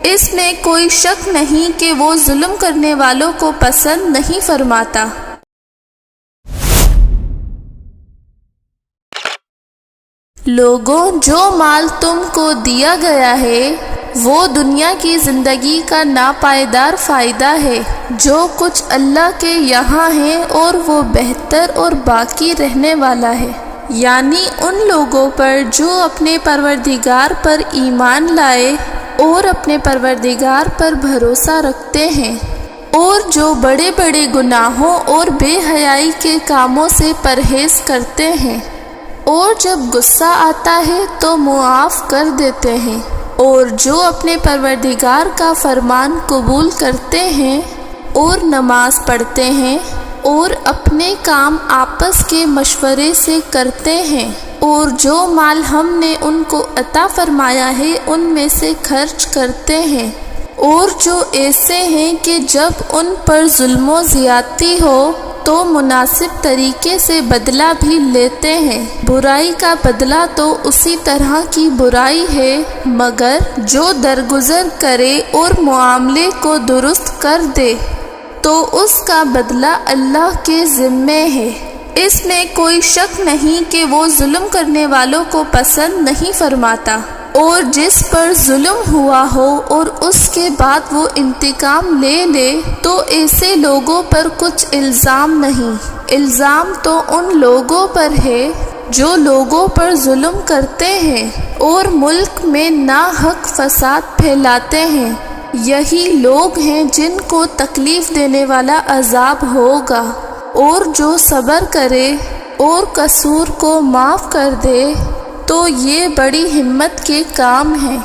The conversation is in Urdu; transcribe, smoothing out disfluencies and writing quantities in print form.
اس میں کوئی شک نہیں کہ وہ ظلم کرنے والوں کو پسند نہیں فرماتا۔ لوگوں، جو مال تم کو دیا گیا ہے وہ دنیا کی زندگی کا ناپائیدار فائدہ ہے۔ جو کچھ اللہ کے یہاں ہے اور وہ بہتر اور باقی رہنے والا ہے، یعنی ان لوگوں پر جو اپنے پروردگار پر ایمان لائے اور اپنے پروردگار پر بھروسہ رکھتے ہیں، اور جو بڑے بڑے گناہوں اور بے حیائی کے کاموں سے پرہیز کرتے ہیں، اور جب غصہ آتا ہے تو معاف کر دیتے ہیں، اور جو اپنے پروردگار کا فرمان قبول کرتے ہیں اور نماز پڑھتے ہیں اور اپنے کام آپس کے مشورے سے کرتے ہیں، اور جو مال ہم نے ان کو عطا فرمایا ہے ان میں سے خرچ کرتے ہیں، اور جو ایسے ہیں کہ جب ان پر ظلم و زیادتی ہو تو مناسب طریقے سے بدلہ بھی لیتے ہیں۔ برائی کا بدلہ تو اسی طرح کی برائی ہے، مگر جو درگزر کرے اور معاملے کو درست کر دے تو اس کا بدلہ اللہ کے ذمے ہے۔ اس میں کوئی شک نہیں کہ وہ ظلم کرنے والوں کو پسند نہیں فرماتا۔ اور جس پر ظلم ہوا ہو اور اس کے بعد وہ انتقام لے لے تو ایسے لوگوں پر کچھ الزام نہیں۔ الزام تو ان لوگوں پر ہے جو لوگوں پر ظلم کرتے ہیں اور ملک میں ناحق فساد پھیلاتے ہیں۔ یہی لوگ ہیں جن کو تکلیف دینے والا عذاب ہوگا، اور جو صبر کرے اور قصور کو معاف کر دے تو یہ بڑی ہمت کے کام ہے۔